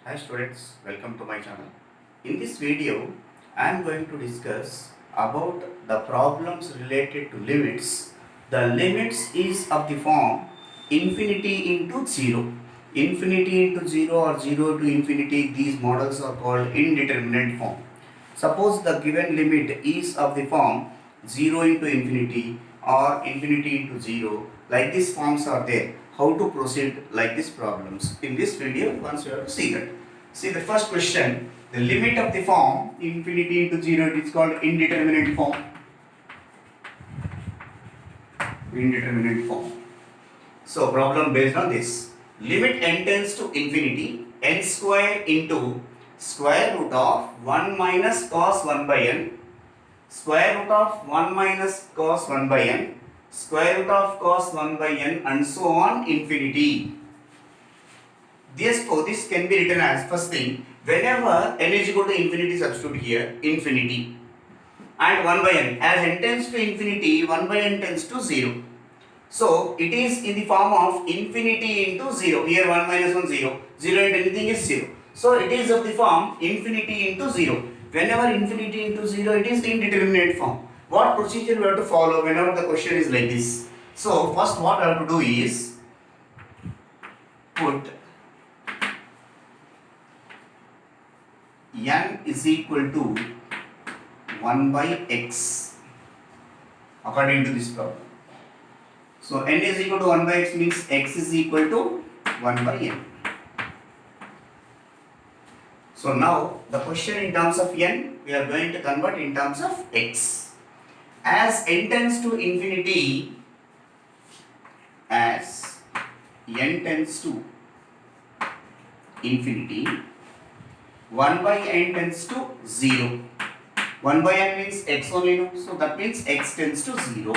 Hi students, welcome to my channel. In this video, I am going to discuss about the problems related to limits. The limits is of the form infinity into 0. Infinity into 0 or 0 to infinity, these models are called indeterminate form. Suppose the given limit is of the form 0 into infinity or infinity into 0. Like these forms are there. How to proceed like these problems. In this video, once you have to see that. See the first question. The limit of the form infinity into 0, it is called indeterminate form. Indeterminate form. So problem based on this. Limit n tends to infinity, n square into square root of 1 minus cos 1 by n, square root of 1 minus cos 1 by n, square root of cos 1 by n, and so on infinity. Therefore, this can be written as first thing, whenever n is equal to infinity, substitute here infinity and 1 by n. As n tends to infinity, 1 by n tends to 0. So, it is in the form of infinity into 0. Here 1 minus 1 0. 0 into anything is 0. So, it is of the form infinity into 0. Whenever infinity into 0, it is the indeterminate form. What procedure we have to follow whenever the question is like this? So, first what I have to do is put n is equal to 1 by x according to this problem. So n is equal to 1 by x means x is equal to 1 by n. So now the question in terms of n, we are going to convert in terms of x. As n tends to infinity, as n tends to infinity, 1 by n tends to 0. 1 by n means x only, no? So that means x tends to 0.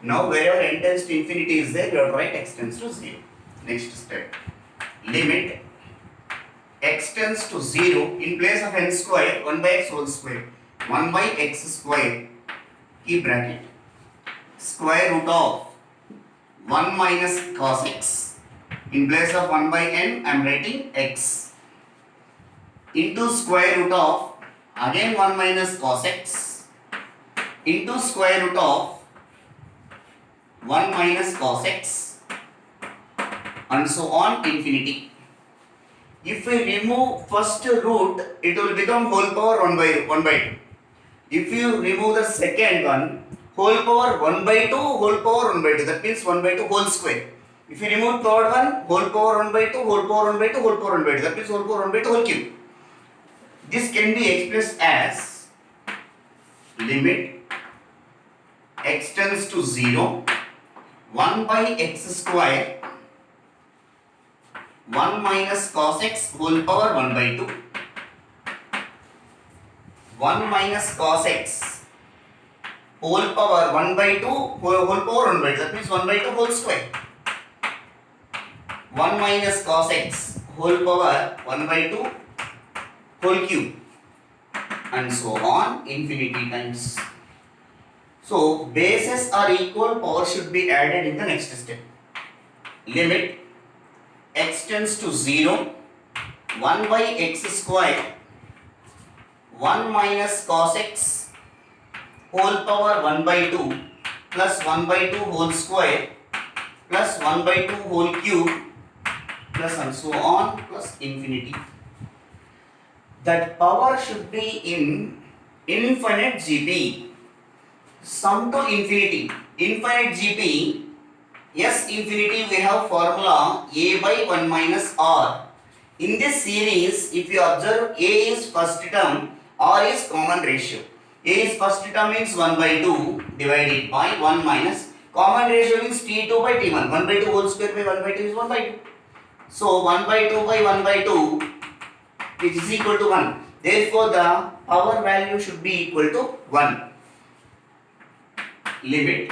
Now wherever n tends to infinity is there, you have to write x tends to 0. Next step. Limit x tends to 0 in place of n square, 1 by x whole square. 1 by x square, keep bracket, square root of 1 minus cos x. In place of 1 by n, I am writing x. Into square root of again 1 minus cos x into square root of 1 minus cos x and so on infinity. If we remove first root, it will become whole power 1 by 2. If you remove the second one, whole power 1 by 2, whole power 1 by 2, that means 1 by 2 whole square. If you remove third one, whole power 1 by 2, whole power 1 by 2, whole power 1 by 2, that means whole power 1 by 2 whole cube. This can be expressed as limit x tends to 0, 1 by x square, 1 minus cos x whole power 1 by 2, 1 minus cos x whole power 1 by 2, whole power 1 by 2, that means 1 by 2 whole square, 1 minus cos x whole power 1 by 2 whole cube, and so on infinity times. So bases are equal, power should be added in the next step. Limit x tends to 0, 1 by x square, 1 minus cos x whole power 1 by 2 plus 1 by 2 whole square plus 1 by 2 whole cube plus and so on plus infinity. That power should be in infinite GP. Sum to infinity. Infinite GP. S infinity, we have formula a by 1 minus r. In this series, if you observe, a is first term, r is common ratio. A is first term means 1 by 2 divided by 1 minus. Common ratio means t2 by t1. 1 by 2 whole square by 1 by 2 is 1 by 2. So 1 by 2 by 1 by 2, which is equal to 1. Therefore, the power value should be equal to 1. Limit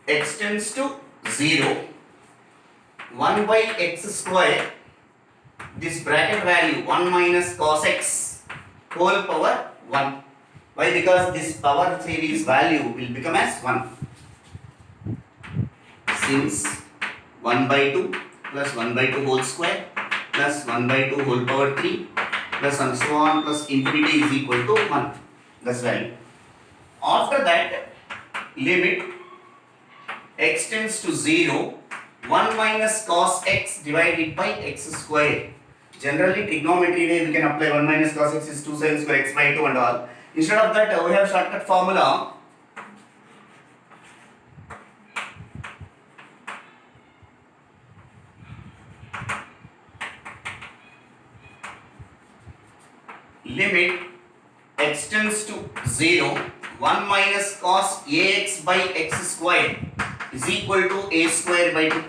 x tends to 0, 1 by x square, this bracket value 1 minus cos x whole power 1. Why? Because this power series value will become as 1. Since 1 by 2 plus 1 by 2 whole square plus 1 by 2 whole power 3 plus and so on plus infinity is equal to 1. That's value. After that, limit x tends to 0, 1 minus cos x divided by x square. Generally, trigonometry way we can apply 1 minus cos x is 2 sin square x by 2 and all. Instead of that, we have shortcut formula. Limit x tends to 0, 1 minus cos ax by x square is equal to a square by 2.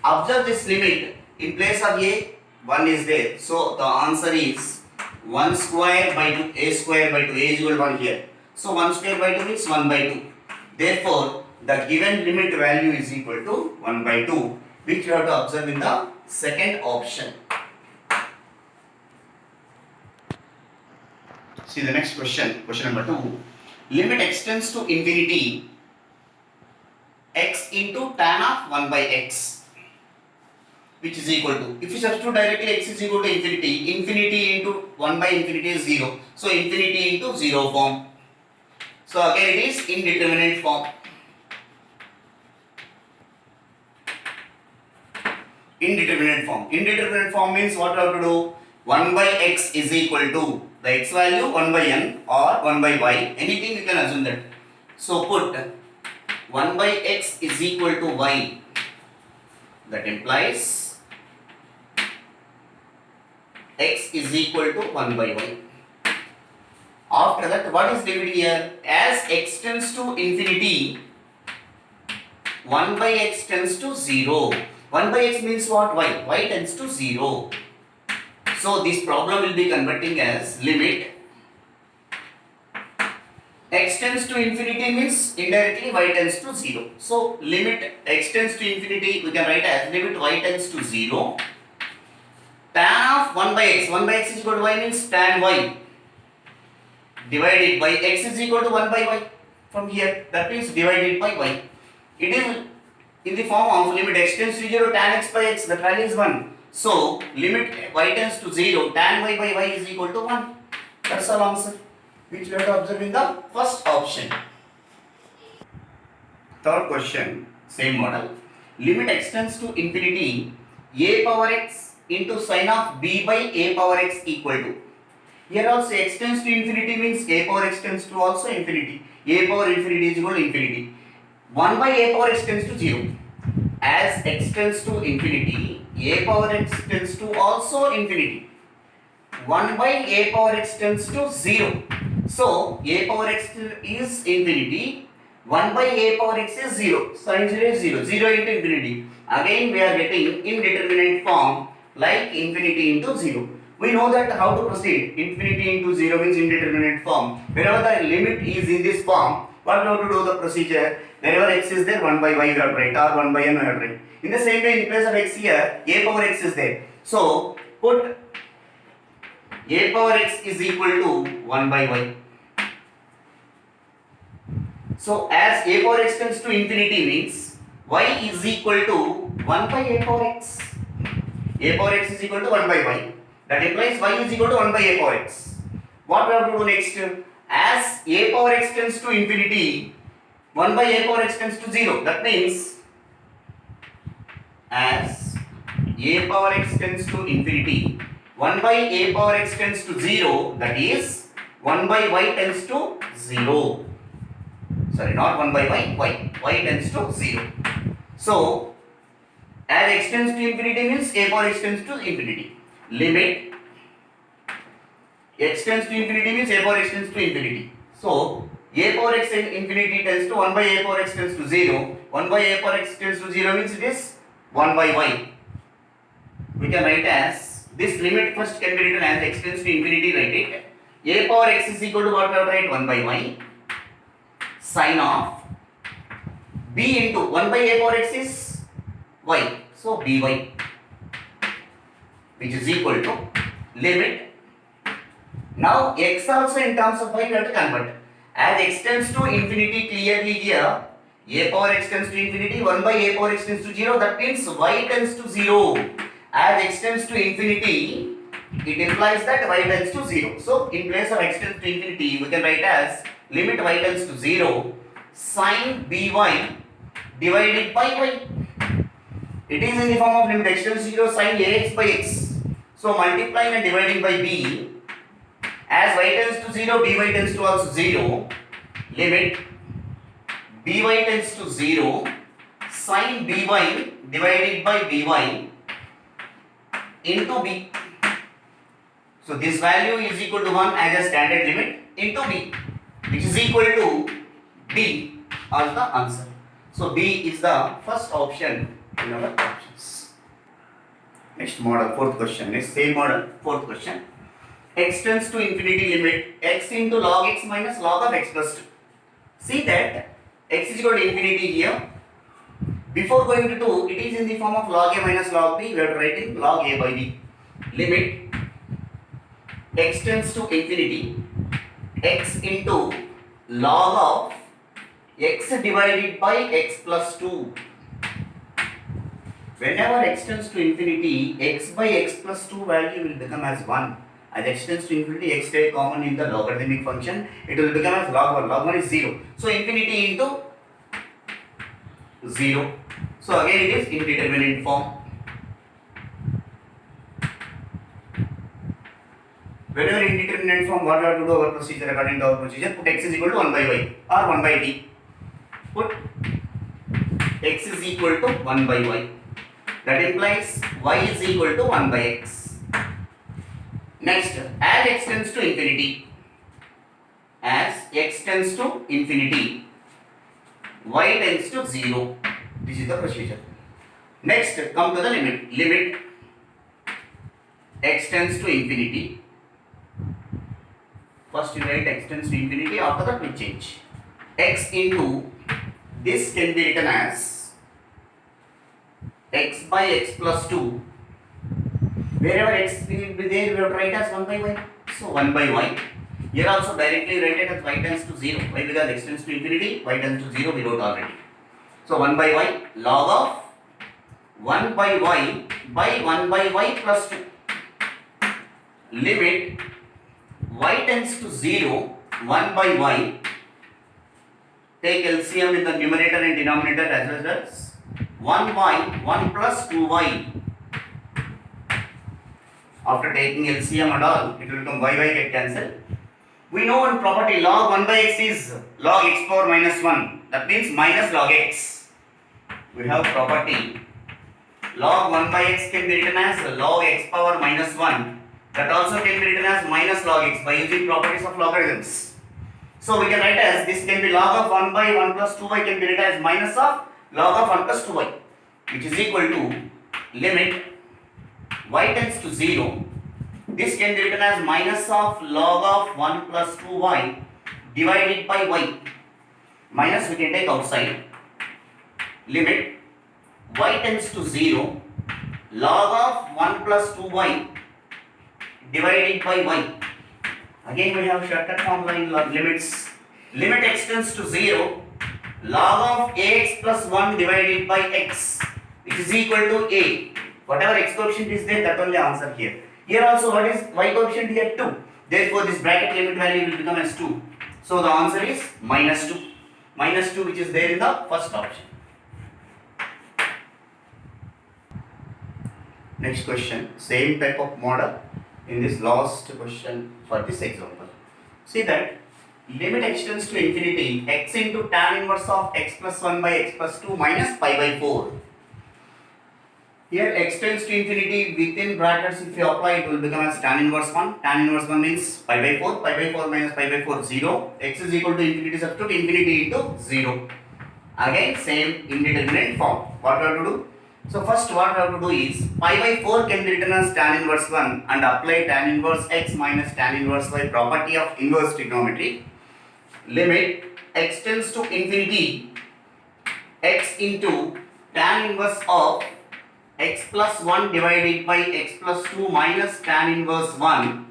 Observe this limit. In place of a, 1 is there. So the answer is 1 square by 2, a square by 2, a is equal to 1 here. So 1 square by 2 means 1 by 2. Therefore, the given limit value is equal to 1 by 2, which you have to observe in the second option. See the next question, question number 2. Limit x tends to infinity x into tan of 1 by x, which is equal to, if you substitute directly x is equal to infinity, infinity into 1 by infinity is 0. So infinity into 0 form. So again it is indeterminate form. Indeterminate form. Indeterminate form means what we have to do? 1 by x is equal to the x value 1 by n or 1 by y. Anything you can assume that. So put 1 by x is equal to y. That implies x is equal to 1 by y. After that, what is limit here? As x tends to infinity, 1 by x tends to 0. 1 by x means what? Y. Y tends to 0. So this problem will be converting as limit x tends to infinity means indirectly y tends to 0. So limit x tends to infinity we can write as limit y tends to 0. Tan of 1 by x. 1 by x is equal to y means tan y divided by x is equal to 1 by y from here. That means divided by y. It is in the form of limit x tends to 0 tan x by x. That value is 1. So limit y tends to 0 tan y by y is equal to 1. That's all answer, which we have to observe in the first option. Third question, same model. Limit x tends to infinity a power x into sine of b by a power x equal to. Here also x tends to infinity means a power x tends to also infinity. A power infinity is equal to infinity. 1 by a power x tends to 0. As x tends to infinity, a power x tends to also infinity. 1 by a power x tends to 0. So a power x is infinity. 1 by a power x is 0. Sine 0 is 0. 0 into infinity. Again we are getting indeterminate form like infinity into 0. We know that how to proceed. Infinity into 0 means indeterminate form. Whenever the limit is in this form, what we have to do the procedure? Wherever x is there, 1 by y you have to write or 1 by n you have to write. In the same way, in place of x here, a power x is there. So put a power x is equal to 1 by y. So as a power x tends to infinity means y is equal to 1 by a power x. A power x is equal to 1 by y. That implies y is equal to 1 by a power x. What we have to do next? As a power x tends to infinity, 1 by a power x tends to 0. That means as a power x tends to infinity, 1 by a power x tends to 0. That is 1 by y tends to 0. Sorry, not 1 by y, y tends to 0. So as x tends to infinity means a power x tends to infinity. Limit x tends to infinity means a power x tends to infinity. So a power x infinity tends to 1 by a power x tends to 0. 1 by a power x tends to 0 means it is 1 by y. We can write as this limit first can be written as x tends to infinity, write it. A power x is equal to what we have to write 1 by y sine of b into 1 by a power x is y. So by, which is equal to limit. Now x also in terms of y we have to convert. As x tends to infinity, clearly here a power x tends to infinity, 1 by a power x tends to 0. That means y tends to 0. As x tends to infinity, it implies that y tends to 0. So in place of x tends to infinity, we can write as limit y tends to 0 sine by divided by y. It is in the form of limit x tends to 0 sine ax by x. So multiplying and dividing by b, as y tends to 0, by tends to also 0, limit by tends to 0 sine by divided by by into b. So this value is equal to 1 as a standard limit into b, which is equal to D as the answer. So B is the first option in our options. Next model, fourth question. Next same model, fourth question. X tends to infinity, limit x into log x minus log of x plus 2. See that x is equal to infinity here. Before going to 2, it is in the form of log a minus log b. We are writing log a by b. Limit x tends to infinity, x into log of x divided by x plus 2. Whenever x tends to infinity, x by x plus 2 value will become as 1. As x tends to infinity, x take common in the logarithmic function, it will become as log 1. Log 1 is 0. So infinity into 0. So again it is indeterminate form. Whenever indeterminate form, what we have to do, our procedure, according to our procedure, put x is equal to 1 by y or 1 by t. Put x is equal to 1 by y. That implies y is equal to 1 by x. Next, as x tends to infinity, y tends to 0. This is the procedure. Next, come to the limit. Limit x tends to infinity. First you write x tends to infinity, after that we change. X into, this can be written as x by x plus 2. Wherever x will be there, we have to write as 1 by y. So 1 by y. Here also directly write it as y tends to 0. Why? Because x tends to infinity, y tends to 0, we wrote already. So 1 by y, log of 1 by y by 1 by y plus 2. Limit y tends to 0, 1 by y. Take LCM in the numerator and denominator as well as 1y, 1 plus 2y. After taking LCM and all, it will become y get cancelled. We know one property, log 1 by x is log x power minus 1. That means minus log x. We have property, log 1 by x can be written as log x power minus 1. That also can be written as minus log x by using properties of logarithms. So we can write as, this can be log of 1 by 1 plus 2y can be written as minus of log of 1 plus 2y, which is equal to limit y tends to 0. This can be written as minus of log of 1 plus 2y divided by y. Minus we can take outside. Limit y tends to 0, log of 1 plus 2y divided by y. Again we have shortcut formula in limits. Limit x tends to 0, log of ax plus 1 divided by x, which is equal to a. Whatever x coefficient is there, that only answer here. Here also what is y coefficient here? 2. Therefore this bracket limit value will become as 2. So the answer is minus 2. Minus 2, which is there in the first option. Next question, same type of model in this last question for this example. See that limit x tends to infinity, x into tan inverse of x plus 1 by x plus 2 minus pi by 4. Here x tends to infinity, within brackets if you apply it will become as tan inverse 1. Tan inverse 1 means pi by 4. Pi by 4 minus pi by 4, 0. X is equal to infinity, substitute infinity into 0. Again same indeterminate form. What we have to do? So first what we have to do is, pi by 4 can be written as tan inverse 1 and apply tan inverse x minus tan inverse y property of inverse trigonometry. Limit x tends to infinity, x into tan inverse of x plus 1 divided by x plus 2 minus tan inverse 1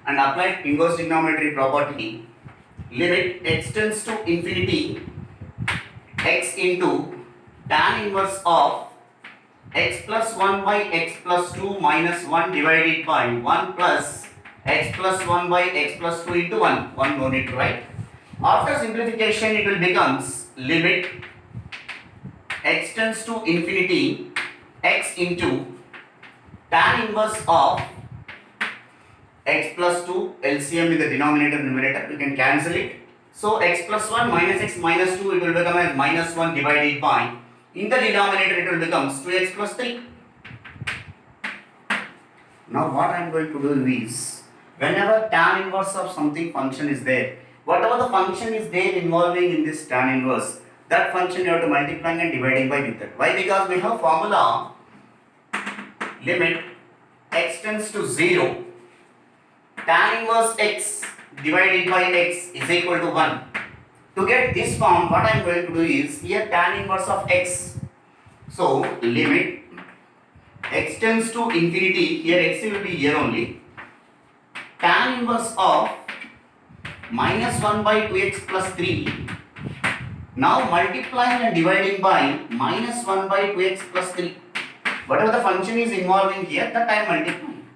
and apply inverse trigonometry property. Limit x tends to infinity, x into tan inverse of x plus 1 by x plus 2 minus 1 divided by 1 plus x plus 1 by x plus 2 into 1. 1 no need to write. After simplification, it will becomes limit x tends to infinity x into tan inverse of x plus 2 LCM in the denominator numerator, you can cancel it. So x plus 1 minus x minus 2, it will become as minus 1 divided by, in the denominator it will becomes 2x plus 3. Now what I am going to do is, whenever tan inverse of something function is there, whatever the function is there involving in this tan inverse, that function you have to multiply and dividing by with that. Why? Because we have formula limit x tends to 0, tan inverse x divided by x is equal to 1. To get this form, what I am going to do is, here tan inverse of x. So limit x tends to infinity, here x will be here only, tan inverse of minus 1 by 2x plus 3. Now multiplying and dividing by minus 1 by 2x plus 3. Whatever the function is involving here, that I am multiplying.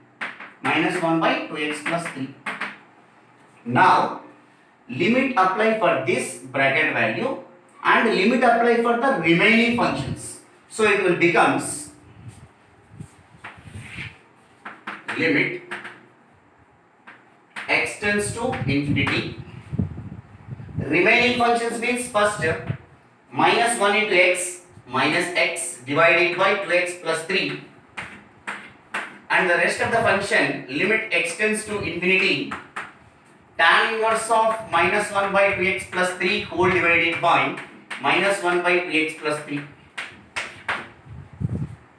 Minus 1 by 2x plus 3. Now limit apply for this bracket value and limit apply for the remaining functions. So it will becomes limit x tends to infinity. Remaining functions means first minus 1 into x minus x divided by 2x plus 3, and the rest of the function limit x tends to infinity tan inverse of minus 1 by 2x plus 3 whole divided by minus 1 by 2x plus 3.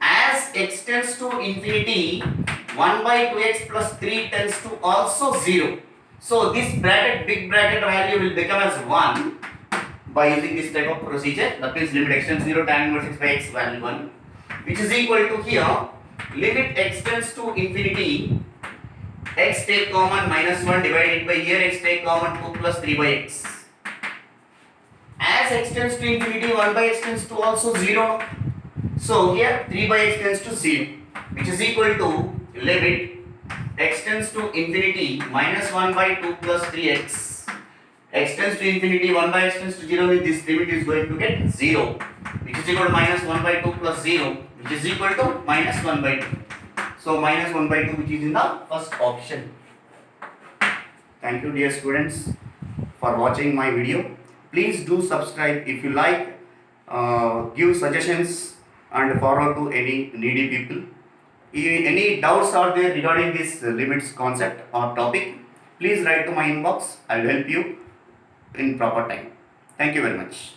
As x tends to infinity, 1 by 2x plus 3 tends to also 0. So this bracket, big bracket value will become as 1 by using this type of procedure. That means limit x tends to 0 tan inverse x by x value 1, which is equal to here limit x tends to infinity x take common minus 1 divided by here x take common 2 plus 3 by x. As x tends to infinity, 1 by x tends to also 0. So here 3 by x tends to 0, which is equal to limit x tends to infinity minus 1 by 2 plus 3x. X tends to infinity, 1 by x tends to 0, means this limit is going to get 0, which is equal to minus 1 by 2 plus 0, which is equal to minus 1 by 2. So minus 1 by 2, which is in the first option. Thank you dear students for watching my video. Please do subscribe if you like, give suggestions and forward to any needy people. Any doubts are there regarding this limits concept or topic, please write to my inbox. I will help you in proper time. Thank you very much.